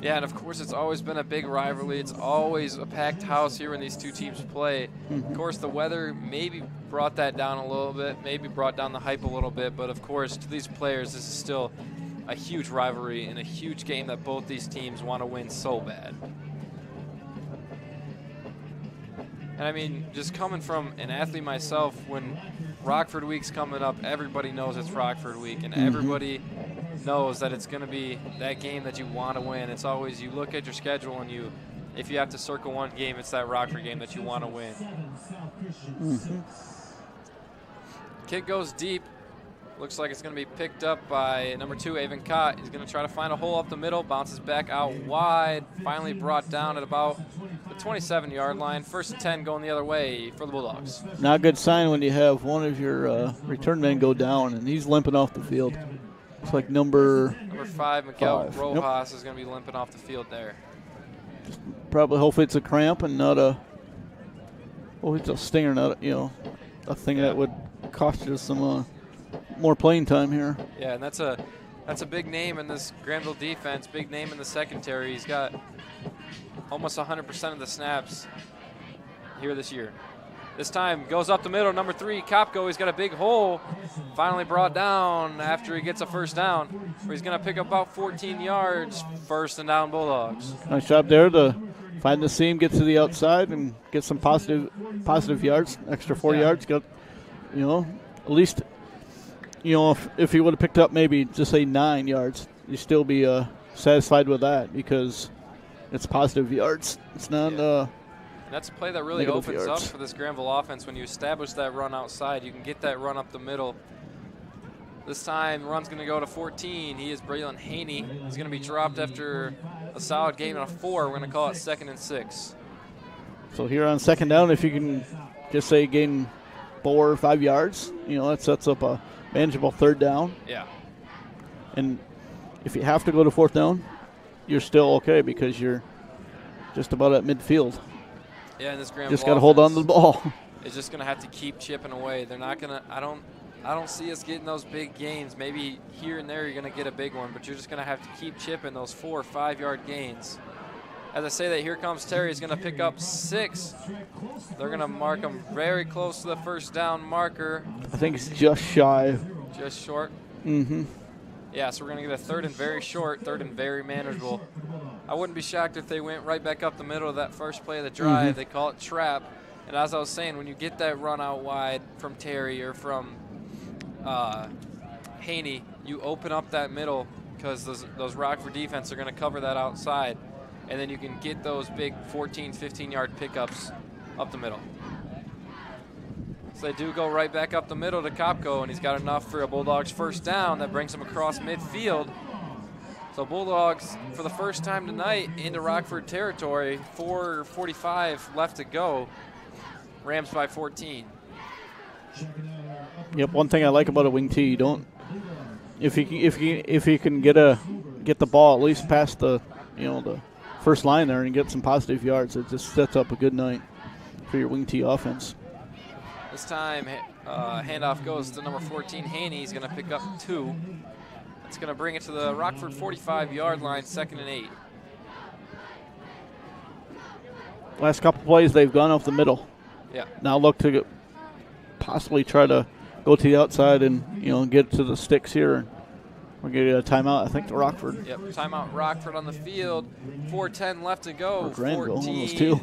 Yeah, and of course it's always been a big rivalry. It's always a packed house here when these 2 teams play. Of course, the weather maybe brought that down a little bit, maybe brought down the hype a little bit, but of course to these players this is still a huge rivalry and a huge game that both these teams want to win so bad. And I mean, just coming from an athlete myself, when Rockford Week's coming up, everybody knows it's Rockford Week, and everybody knows that it's going to be that game that you want to win. It's always, you look at your schedule and if you have to circle one game, it's that Rockford game that you want to win. Kick goes deep. Looks like it's going to be picked up by number 2, Avon Cott. He's going to try to find a hole up the middle, bounces back out wide, finally brought down at about the 27-yard line. 1st and 10 going the other way for the Bulldogs. Not a good sign when you have one of your return men go down, and he's limping off the field. It's like number 5, Miguel Rojas is going to be limping off the field there. Probably, hopefully it's a cramp and not a, it's a stinger, not a thing that would cost you some more playing time here. Yeah, and that's a big name in this Grandville defense, big name in the secondary. He's got almost 100% of the snaps here this year. This time goes up the middle, number 3, Kopko. He's got a big hole, finally brought down after he gets a first down, where he's going to pick up about 14 yards, first and down Bulldogs. Nice job there to find the seam, get to the outside, and get some positive yards, extra 4 yards. Got, at least, if he would have picked up maybe just say 9 yards, you'd still be satisfied with that because it's positive yards. It's not that's a play that really opens up for this Grandville offense. When you establish that run outside, you can get that run up the middle. This time, run's going to go to 14. He is Braylon Haney. He's going to be dropped after a solid gain of 4. We're going to call it 2nd and 6. So here on 2nd down, if you can just say gain 4 or 5 yards, that sets up a manageable 3rd down. Yeah. And if you have to go to 4th down, you're still okay because you're just about at midfield. Yeah, and this Grandville just got to hold on to the ball. It's just going to have to keep chipping away. They're not going to. I don't see us getting those big gains. Maybe here and there you're going to get a big one, but you're just going to have to keep chipping those 4 or 5 yard gains. As I say that, here comes Terry. He's going to pick up 6. They're going to mark him very close to the first down marker. I think it's just shy. Just short. Mm-hmm. Yeah, so we're going to get a 3rd and very short, 3rd and very manageable. I wouldn't be shocked if they went right back up the middle of that first play of the drive. Mm-hmm. They call it trap. And as I was saying, when you get that run out wide from Terry or from Haney, you open up that middle because those Rockford defense are going to cover that outside. And then you can get those big 14, 15-yard pickups up the middle. So they do go right back up the middle to Kopko, and he's got enough for a Bulldogs first down that brings him across midfield. So Bulldogs, for the first time tonight, into Rockford territory. 4:45 left to go. Rams by 14. Yep. One thing I like about a wing T, if you can get the ball at least past the the first line there and get some positive yards, it just sets up a good night for your wing T offense. This time, handoff goes to number 14, Haney. He's going to pick up 2. It's going to bring it to the Rockford 45-yard line, 2nd and 8. Last couple plays, they've gone off the middle. Yeah. Now look to possibly try to go to the outside and get to the sticks here. We're getting a timeout, I think, to Rockford. Yep, timeout Rockford on the field. 4:10 left to go. Or Grandville, one of those two.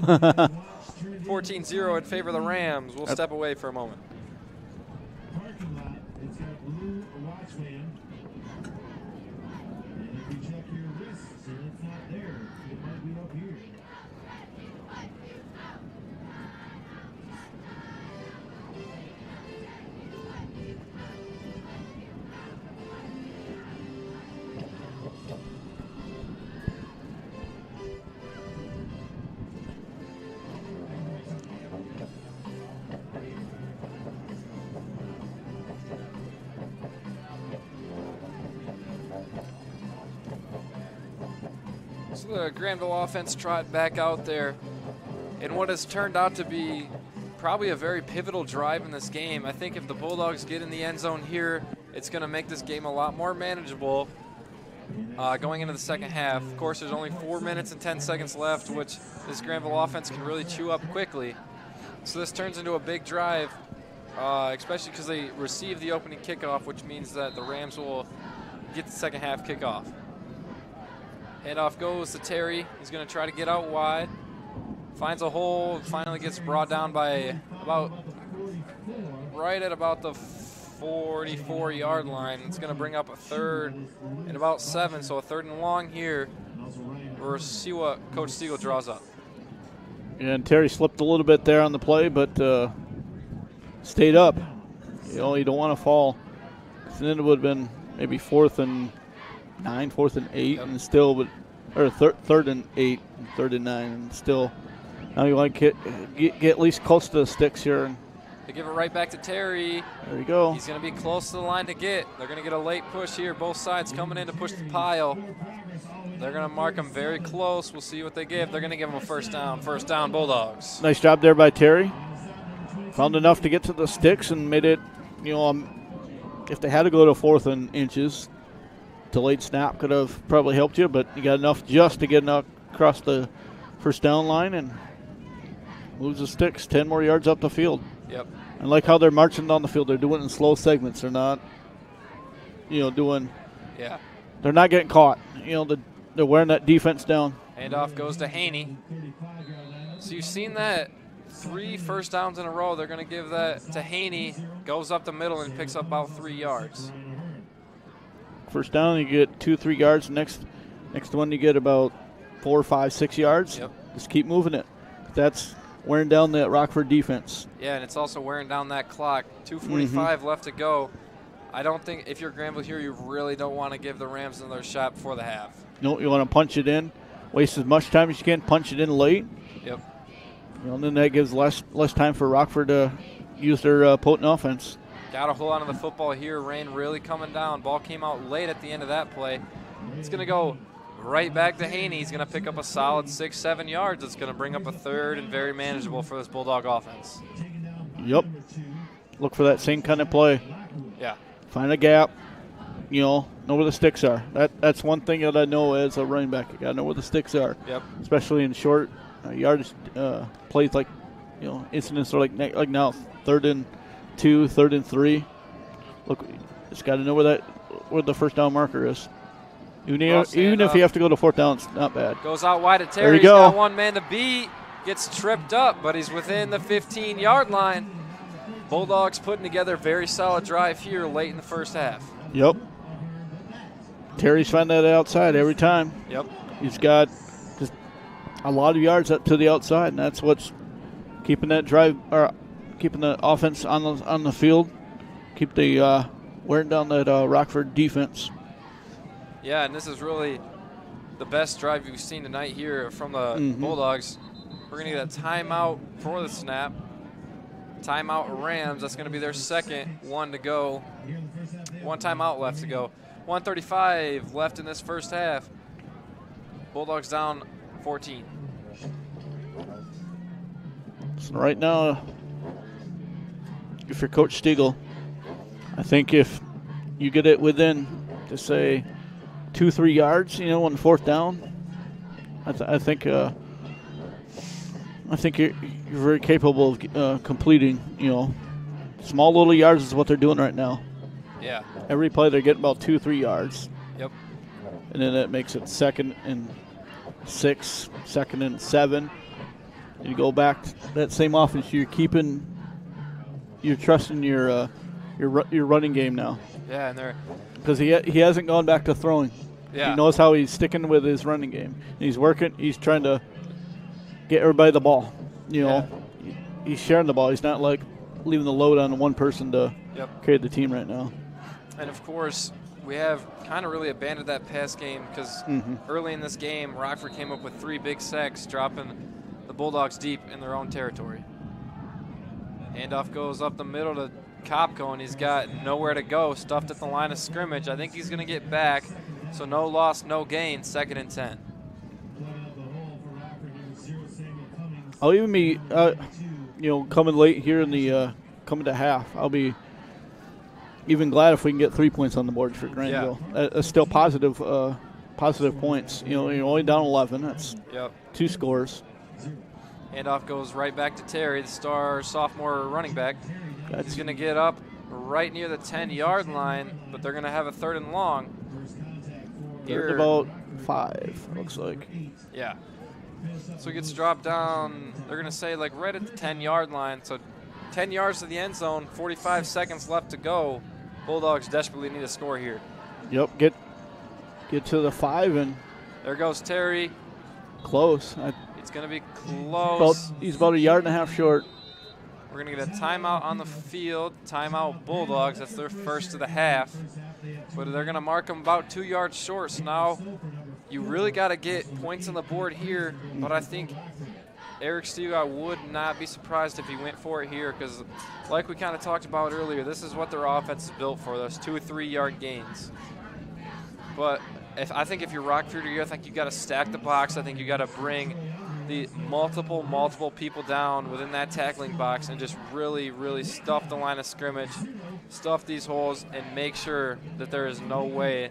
14-0 in favor of the Rams. We'll step away for a moment. Parking lot, it's got blue watchman. And if you check your wrists and it's not there, it might be up here. So the Grandville offense trot back out there in what has turned out to be probably a very pivotal drive in this game. I think if the Bulldogs get in the end zone here, it's going to make this game a lot more manageable going into the second half. Of course, there's only 4 minutes and 10 seconds left, which this Grandville offense can really chew up quickly. So this turns into a big drive, especially because they receive the opening kickoff, which means that the Rams will get the second half kickoff. Handoff goes to Terry. He's going to try to get out wide. Finds a hole. Finally gets brought down by right at about the 44-yard line. It's going to bring up a 3rd and about 7, so a 3rd and long here. We'll see what Coach Stiegel draws up. And Terry slipped a little bit there on the play, but stayed up. You don't want to fall. Then it would have been maybe 4th and 9, 4th and 8, yep. And still would, or 3rd and 8, 3rd and 9, and still. Now you want to get at least close to the sticks here. They give it right back to Terry. There you go. He's going to be close to the line to get. They're going to get a late push here. Both sides coming in to push the pile. They're going to mark him very close. We'll see what they give. They're going to give him a first down. First down, Bulldogs. Nice job there by Terry. found enough to get to the sticks and made it, if they had to go to 4th and inches, delayed snap could have probably helped you, but you got enough just to get across the first down line and moves the sticks 10 more yards up the field. Yep. I like how they're marching down the field. They're doing it in slow segments. They're not, doing. Yeah. They're not getting caught. They're wearing that defense down. Handoff goes to Haney. So you've seen that 3 first downs in a row. They're going to give that to Haney. Goes up the middle and picks up about 3 yards. First down, you get 2-3 yards. Next one, you get about 4, 5, 6 yards. Yep. Just keep moving it. That's wearing down that Rockford defense. Yeah, and it's also wearing down that clock. 2:45 left to go. I don't think if you're Grandville here, you really don't want to give the Rams another shot before the half. No, you want to punch it in, waste as much time as you can, punch it in late. Yep. And then that gives less time for Rockford to use their potent offense. Got to hold on to the football here. Rain really coming down. Ball came out late at the end of that play. It's going to go right back to Haney. He's going to pick up a solid 6-7 yards. It's going to bring up a 3rd and very manageable for this Bulldog offense. Yep. Look for that same kind of play. Yeah. Find a gap. Know where the sticks are. That's one thing that I know as a running back. You got to know where the sticks are. Yep. Especially in short yardage plays like, incidents are like now, 3rd and 2, 3rd and 3. Look, it's got to know where the first down marker is. Even if you have to go to 4th down, it's not bad. Goes out wide to Terry. There you He's go. got one man to beat. Gets tripped up, but he's within the 15-yard line. Bulldogs putting together a very solid drive here late in the first half. Yep. Terry's finding that outside every time. Yep. He's got just a lot of yards up to the outside, and that's what's keeping that drive or keeping the offense on the field. Keep the wearing down that Rockford defense. Yeah, and this is really the best drive you've seen tonight here from the Bulldogs. We're going to get a timeout for the snap. Timeout Rams. That's going to be their second one to go. 1 timeout left to go. 1:35 left in this first half. Bulldogs down 14. So right now, if you're Coach Stiegel, I think if you get it within, just say, 2-3 yards, on 4th down, I think you're very capable of completing. Small little yards is what they're doing right now. Yeah. Every play they're getting about 2-3 yards. Yep. And then that makes it 2nd and 6, 2nd and 7. You go back to that same offense. You're trusting your running game now. Yeah, and they're because he hasn't gone back to throwing. Yeah. He knows how he's sticking with his running game. He's working. He's trying to get everybody the ball. He's sharing the ball. He's not like leaving the load on one person to carry the team right now. And of course, we have kind of really abandoned that pass game because early in this game, Rockford came up with 3 big sacks, dropping the Bulldogs deep in their own territory. Handoff goes up the middle to Kopko, and he's got nowhere to go, stuffed at the line of scrimmage. I think he's going to get back, so no loss, no gain, 2nd and 10. I'll even be, coming late here in the coming to half. I'll be even glad if we can get 3 points on the board for Grandville. It's still positive points. You're only down 11. That's 2 scores. Handoff goes right back to Terry, the star sophomore running back. He's going to get up right near the 10-yard line, but they're going to have a 3rd and long. Here, about 5, looks like. Yeah. So he gets dropped down, they're going to say, like right at the 10-yard line. So 10 yards to the end zone, 45 seconds left to go. Bulldogs desperately need a score here. Yep, get to the 5, and there goes Terry. Close. It's going to be close. He's about 1.5 yards short. We're going to get a timeout on the field. Timeout Bulldogs. That's their first of the half. But they're going to mark them about 2 yards short. So now you really got to get points on the board here. But I think Eric Stiegel, I would not be surprised if he went for it here because like we kind of talked about earlier, this is what their offense is built for, those 2 or 3 yard gains. But I think if you're Rockford here, I think you got to stack the box. I think you got to bring the multiple people down within that tackling box and just really, really stuff the line of scrimmage, stuff these holes, and make sure that there is no way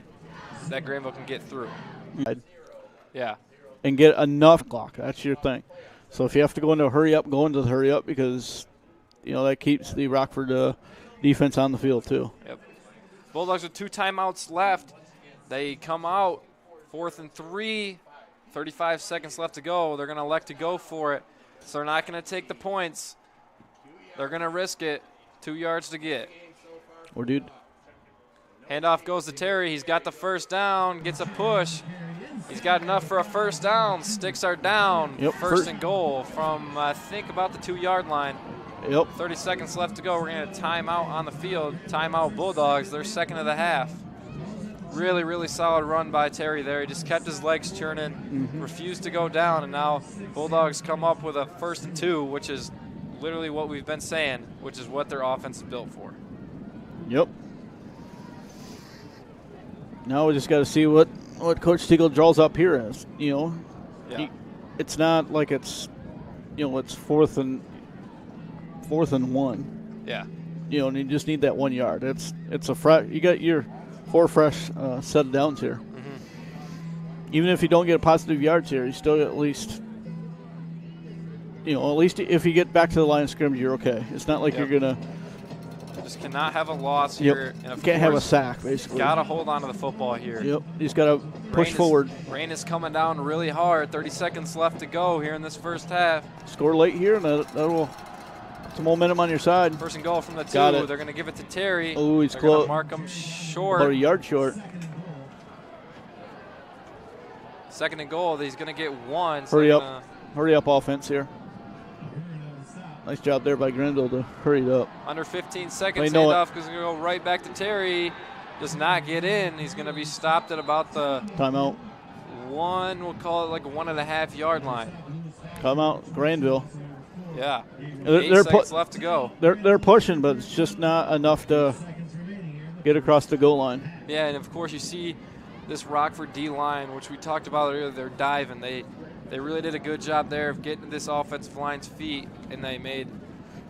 that Grandville can get through. Yeah. And get enough clock. That's your thing. So if you have to go into a hurry up, go into the hurry up because, that keeps the Rockford defense on the field too. Yep. Bulldogs with 2 timeouts left. They come out 4th and 3, 35 seconds left to go. They're going to elect to go for it. So they're not going to take the points. They're going to risk it. 2 yards to get. Or dude. Handoff goes to Terry. He's got the first down, gets a push. He's got enough for a first down. Sticks are down. Yep. First and goal from, I think, about the 2-yard line. Yep. 30 seconds left to go. We're going to timeout on the field. Timeout Bulldogs. They're second of the half. Really, really solid run by Terry there. He just kept his legs churning, refused to go down, and now Bulldogs come up with a 1st and 2, which is literally what we've been saying, which is what their offense is built for. Yep. Now we just got to see what Coach Stiegel draws up here as. It's not like it's, it's 4th and 1. Yeah. And you just need that 1 yard. It's you got your 4 fresh set of downs here. Even if you don't get positive yards here, you still at least, if you get back to the line of scrimmage, you're okay. It's not like you're gonna. Just cannot have a loss here. And of can't have a sack, basically. Got to hold on to the football here. Yep. He's got to push forward. Rain is coming down really hard. 30 seconds left to go here in this first half. Score late here, and that'll some momentum on your side. 1st and goal from the 2. They're going to give it to Terry. Oh, he's They're close. Going to mark him short. About a yard short. 2nd and goal. He's going to get 1. So hurry up offense here. Nice job there by Grandville to hurry it up. Under 15 seconds, handoff is going to go right back to Terry. Does not get in. He's going to be stopped at about the timeout. We'll call it like a 1.5 yard line. Timeout, Grandville. Yeah. They're 8 seconds left to go. They're pushing, but it's just not enough to get across the goal line. Yeah, and of course you see this Rockford D line, which we talked about earlier. They're diving. They really did a good job there of getting this offensive line's feet, and they made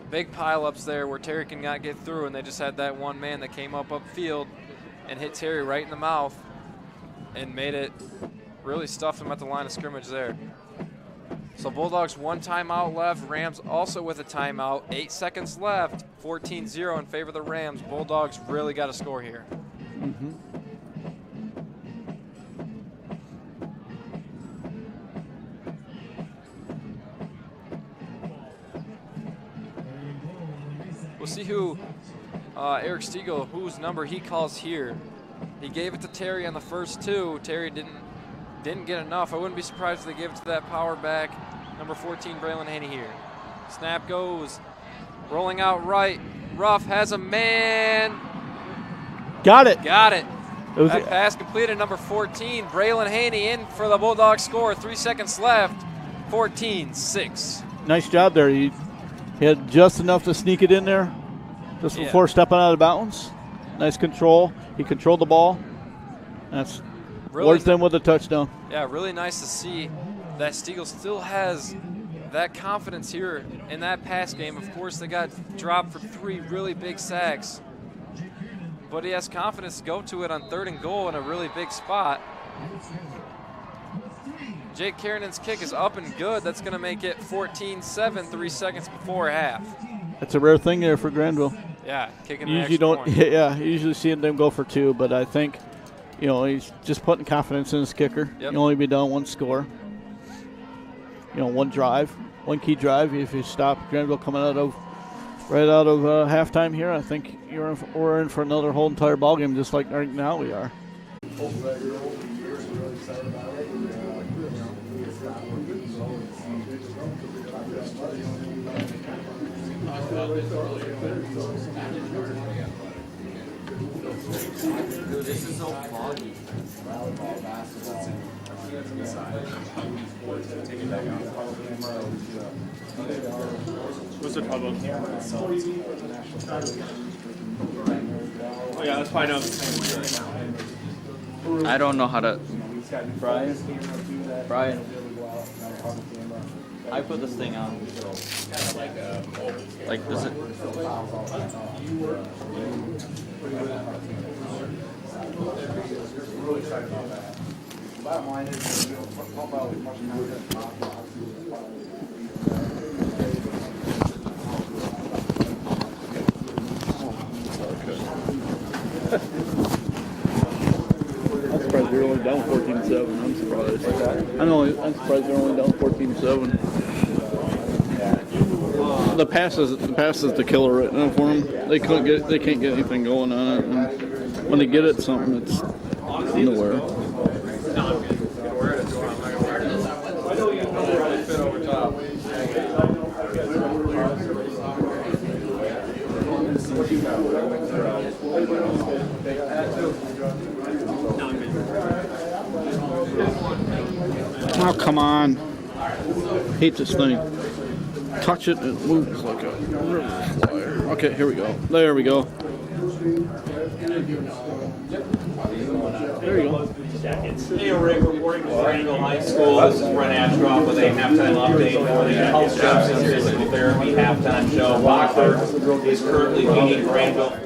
big pileups there where Terry could not get through, and they just had that one man that came up upfield and hit Terry right in the mouth and made it really stuffed him at the line of scrimmage there. So Bulldogs 1 timeout left. Rams also with a timeout. 8 seconds left. 14-0 in favor of the Rams. Bulldogs really got to score here. We'll see who Eric Stiegel, whose number he calls here. He gave it to Terry on the first 2. Terry didn't get enough. I wouldn't be surprised if they gave it to that power back, number 14, Braylon Haney here. Snap goes, rolling out right. Ruff has a man. Got it. That pass completed, number 14, Braylon Haney in for the Bulldogs score. 3 seconds left, 14-6. Nice job there. He had just enough to sneak it in there just before stepping out of bounds. Nice control. He controlled the ball. That's worth them with a touchdown. Yeah, really nice to see that Stiegel still has that confidence here in that pass game. Of course, they got dropped for 3 really big sacks, but he has confidence to go to it on 3rd and goal in a really big spot. Jake Kieran's kick is up and good. That's going to make it 14-7, 3 seconds before half. That's a rare thing there for Grandville. Yeah, kicking you usually don't. Yeah, you usually see them go for 2, but I think, he's just putting confidence in his kicker. Yep. You'll only be down 1 score. 1 key drive. If you stop Grandville coming right out of halftime here, I think we're in for another whole entire ball game, just like right now we are. Dude, this is so foggy. What's the trouble? Oh yeah, let's find out. I don't know how to Brian. Brian. I put this thing on. Like, does it? I'm surprised they're only down 14-7. I'm surprised. I'm surprised they're only down 14-7. The pass is the killer right now for them. They can't get anything going on it. And when they get it, something it's nowhere. Oh, come on. Hate this thing. Touch it, it moves like a river flyer. Okay, here we go. There we go. There you go. Hey, Rick, reporting from Grandville High School. This is Brent Ashcroft with a halftime update for the Health Steps and Physical Therapy halftime show. Rockford is currently beating Grandville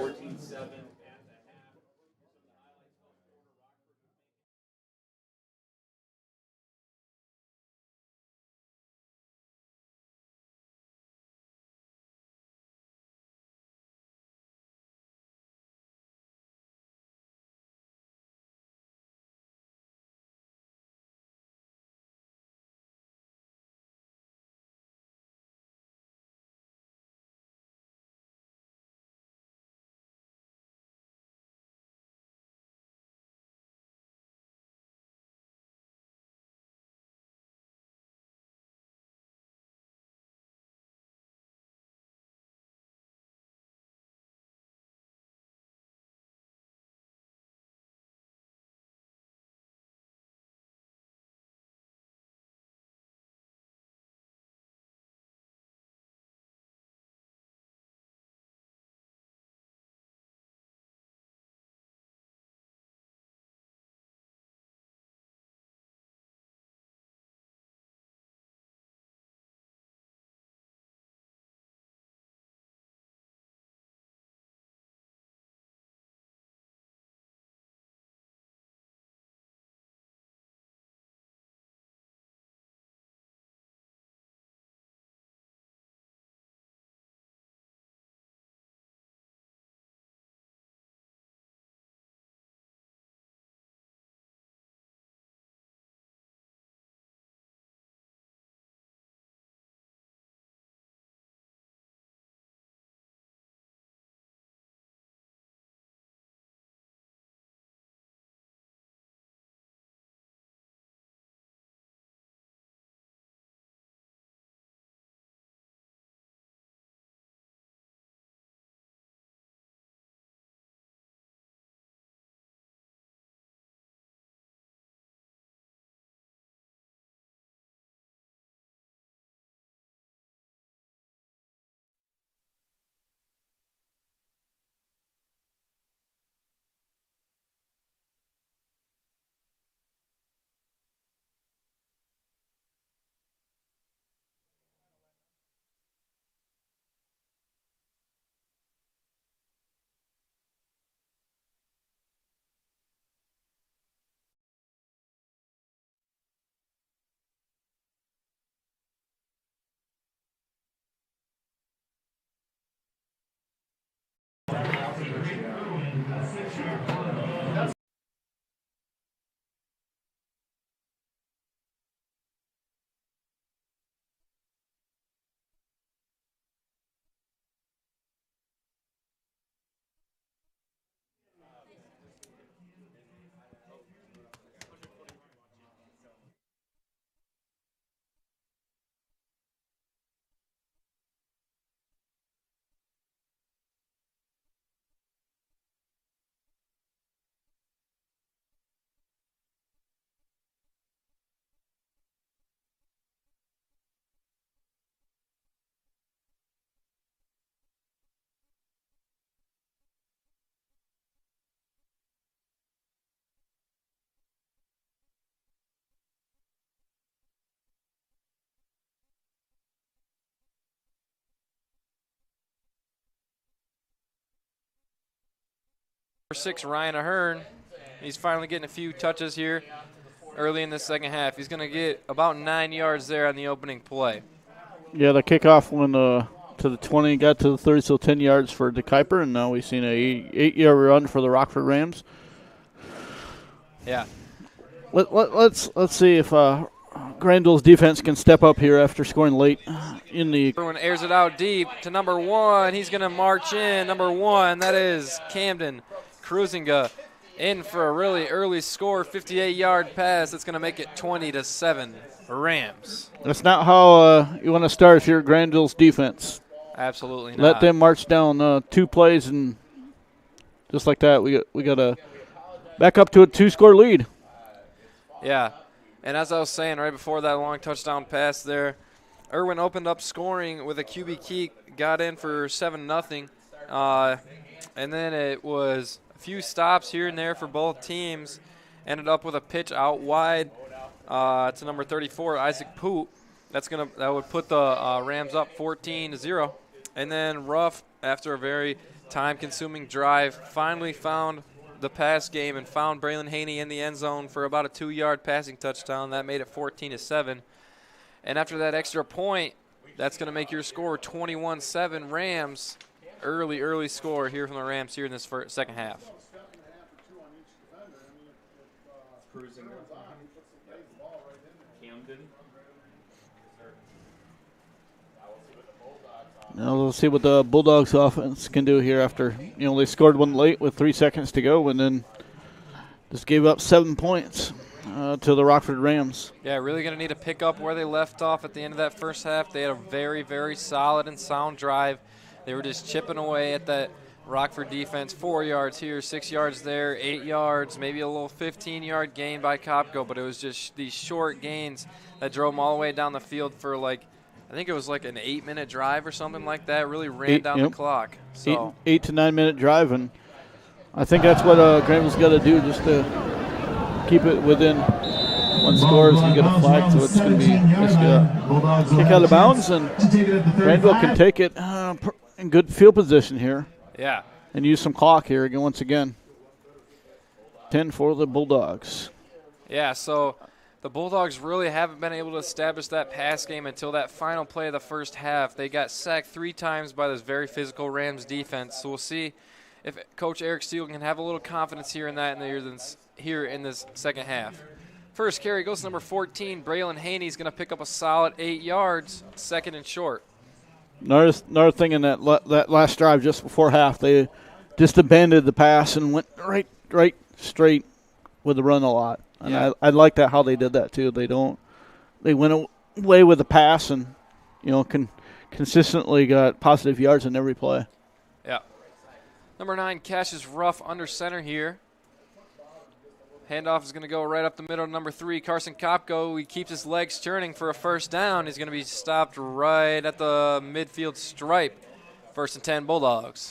6, Ryan Ahern. He's finally getting a few touches here early in the second half. He's going to get about 9 yards there on the opening play. Yeah, the kickoff went to the 20, got to the 30, so 10 yards for De Kuiper, and now we've seen a 8-yard run for the Rockford Rams. Yeah. Let's see if Grandville's defense can step up here after scoring late in the. Everyone airs it out deep to number 1. He's going to march in. Number 1, that is Camden Cruisinga, in for a really early score, 58-yard pass. That's going to make it 20-7 Rams. That's not how you want to start if you're Grandville's defense. Absolutely not. Let them march down 2 plays, and just like that, we got to back up to a 2-score lead. Yeah, and as I was saying right before that long touchdown pass there, Irwin opened up scoring with a QB keek, got in for 7-0, and then it was a few stops here and there for both teams. Ended up with a pitch out wide to number 34, Isaac Poot. That would put the Rams up 14-0, and then Ruff, after a very time-consuming drive, finally found the pass game and found Braylon Haney in the end zone for about a 2-yard passing touchdown. That made it 14-7. And after that extra point, that's going to make your score 21-7 Rams. Early score here from the Rams here in this second half. Now we'll see what the Bulldogs offense can do here after, they scored one late with 3 seconds to go and then just gave up 7 points to the Rockford Rams. Yeah, really going to need to pick up where they left off at the end of that first half. They had a very, very solid and sound drive. They were just chipping away at that Rockford defense. 4 yards here, 6 yards there, 8 yards, maybe a little 15-yard gain by Kopko, but it was just these short gains that drove them all the way down the field for I think it was like an 8-minute drive or something like that. Really ran down the clock. So 8 to 9 minute drive, and I think that's what Grandville's got to do, just to keep it within 1 score and get a flag. So it's going to be kick out of bounds, and Grandville can take it in good field position here. Yeah. And use some clock here again once again. 10 for the Bulldogs. Yeah. So the Bulldogs really haven't been able to establish that pass game until that final play of the first half. They got sacked 3 times by this very physical Rams defense. So we'll see if Coach Eric Steele can have a little confidence here in that here in this second half. First carry goes to number 14. Braylon Haney's going to pick up a solid 8 yards, 2nd and short. Another thing in that last drive just before half, they just abandoned the pass and went right straight with the run a lot. And yeah. I like that how they did that too. They went away with the pass and consistently got positive yards in every play. Yeah. Number 9 catches rough under center here. Handoff is going to go right up the middle to number 3, Carson Kopko. He keeps his legs turning for a first down. He's going to be stopped right at the midfield stripe. 1st and 10 Bulldogs.